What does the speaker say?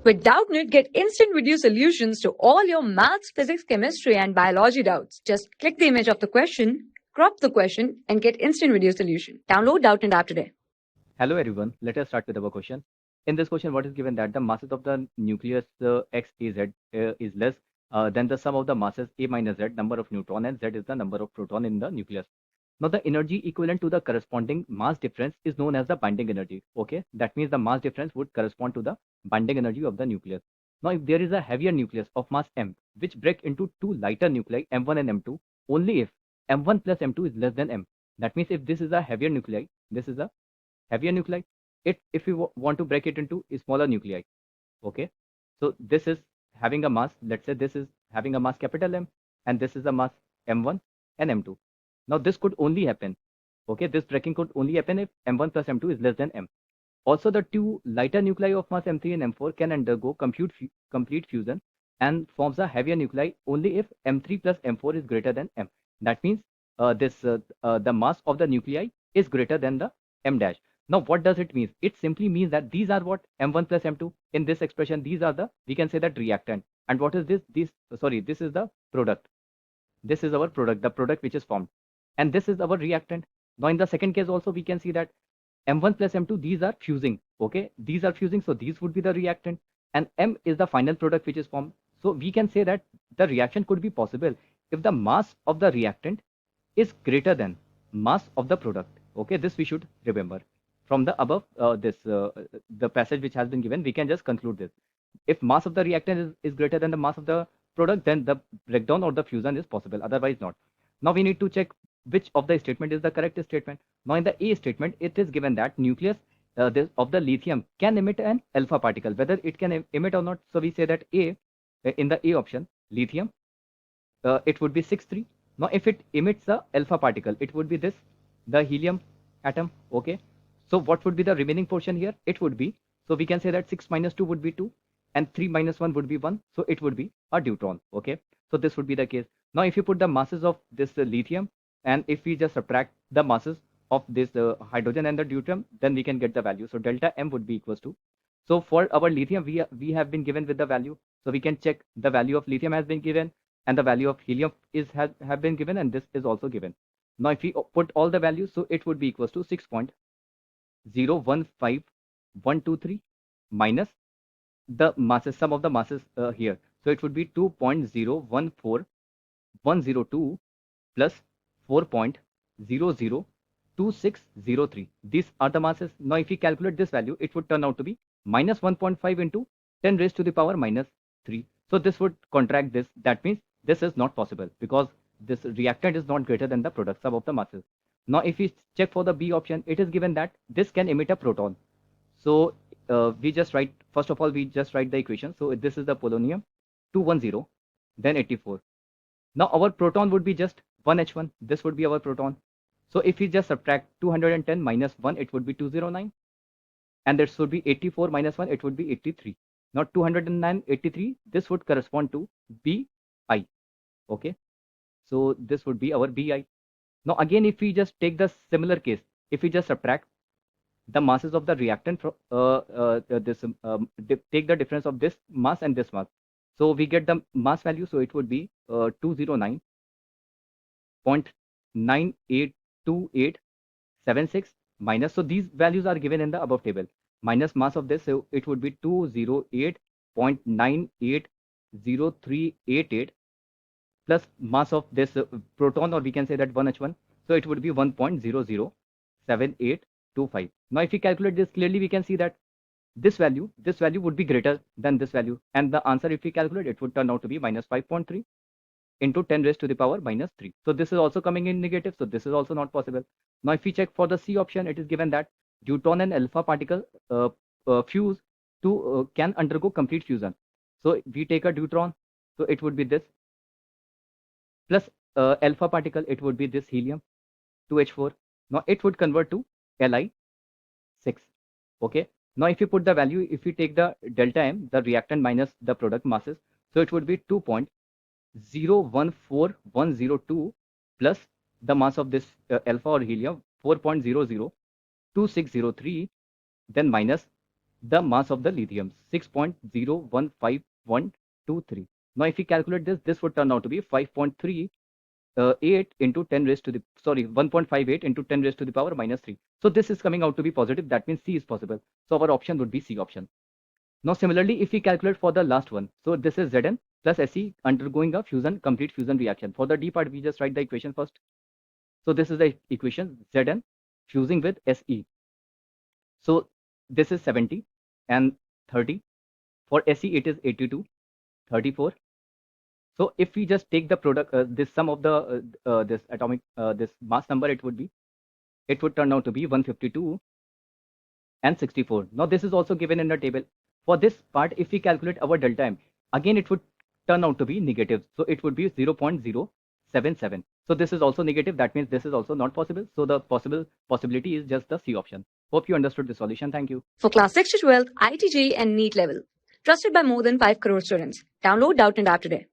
With Doubtnut, get instant video solutions to all your maths, physics, chemistry, and biology doubts. Just click the image of the question, crop the question, and get instant video solution. Download Doubtnut app today. Hello everyone, let us start with our question. In this question, what is given that the masses of the nucleus X, A, Z is less than the sum of the masses A minus Z, number of neutron, and Z is the number of proton in the nucleus. Now the energy equivalent to the corresponding mass difference is known as the binding energy. Okay, that means the mass difference would correspond to the binding energy of the nucleus. Now if there is a heavier nucleus of mass M, which break into two lighter nuclei M1 and M2, only if M1 plus M2 is less than M. That means if this is a heavier nuclei, this is a heavier nuclei. If we want to break it into smaller nuclei, okay, so this is having a mass, let's say this is having a mass capital M, and this is a mass M1 and M2. Now this could only happen, okay, this breaking could only happen if M1 plus M2 is less than M. Also, the two lighter nuclei of mass M3 and M4 can undergo complete fusion and forms a heavier nuclei only if M3 plus M4 is greater than M. That means the mass of the nuclei is greater than the M dash. Now, what does it mean? It simply means that these are what M1 plus M2 in this expression. These are the, we can say that reactant. And what is this? This is the product. This is our product, the product which is formed. And this is our reactant. Now, in the second case also, we can see that M1 plus M2, these are fusing. Okay, these are fusing. So these would be the reactant. And M is the final product which is formed. So we can say that the reaction could be possible if the mass of the reactant is greater than mass of the product. Okay, this we should remember. From the above, the passage which has been given, we can just conclude this. If mass of the reactant is greater than the mass of the product, then the breakdown or the fusion is possible, otherwise not. Now we need to check which of the statement is the correct statement. Now in the A statement, it is given that nucleus of the lithium can emit an alpha particle, whether it can emit or not. So we say that A, in the A option, lithium, it would be 6,3. Now if it emits a alpha particle, it would be this, the helium atom. Okay, so what would be the remaining portion here? It would be, so we can say that 6 minus 2 would be 2 and 3 minus 1 would be 1. So it would be a deuteron. Okay, so this would be the case. Now if you put the masses of this lithium, and if we just subtract the masses of this hydrogen and the deuterium, then we can get the value. So delta M would be equals to, so for our lithium, we have been given with the value. So we can check the value of lithium has been given and the value of helium have been given, and this is also given. Now if we put all the values, so it would be equals to 6.015123 minus the masses, sum of the masses here. So it would be 2.014102 plus 4.002603. These are the masses. Now if we calculate this value, it would turn out to be minus 1.5 into 10 raised to the power minus 3. So this would contract this. That means this is not possible because this reactant is not greater than the product sum of the masses. Now if we check for the B option, it is given that this can emit a proton. So we just write, first of all, we just write the equation. So this is the polonium 210, then 84. Now our proton would be just 1H1. This would be our proton. So if we just subtract 210 minus 1, it would be 209. And this would be 84 minus 1, it would be 83. Now 209, 83, this would correspond to BI. Okay, so this would be our BI. Now again, if we just take the similar case, if we just subtract the masses of the reactant from take the difference of this mass and this mass, so we get the mass value. So it would be 209.982876 minus, so these values are given in the above table, minus mass of this, so it would be 208.980388 plus mass of this proton, or we can say that 1H1, so it would be 1.007825. Now if we calculate this clearly, we can see that this value would be greater than this value, and the answer, if we calculate, it would turn out to be minus 5.3 into 10 raised to the power minus 3. So this is also coming in negative, so this is also not possible. Now if we check for the C option, it is given that deuteron and alpha particle fuse to can undergo complete fusion. So we take a deuteron, so it would be this, plus alpha particle, it would be this helium 2H4. Now it would convert to Li6. Okay, now if you put the value, if we take the delta M, the reactant minus the product masses, so it would be 2.014102 plus the mass of this alpha or helium 4.002603, then minus the mass of the lithium, 6.015123. Now, if we calculate this, this would turn out to be 5.38 into 10 raised to the, 1.58 into 10 raised to the power minus 3. So this is coming out to be positive. That means C is possible. So our option would be C option. Now, similarly, if we calculate for the last one, so this is Zn plus Se undergoing a complete fusion reaction. For the D part, we just write the equation first. So this is the equation, Zn fusing with Se. So this is 70 and 30. For Se, it is 82, 34. So if we just take the product, this sum of the this atomic this mass number, it would turn out to be 152 and 64. Now this is also given in the table. For this part, if we calculate our delta M, again it would turn out to be negative. So it would be 0.077. So this is also negative. That means this is also not possible. So the possibility is just the C option. Hope you understood the solution. Thank you. For class 6 to 12, IIT JEE and NEET level. Trusted by more than 5 crore students. Download Doubtnut app today.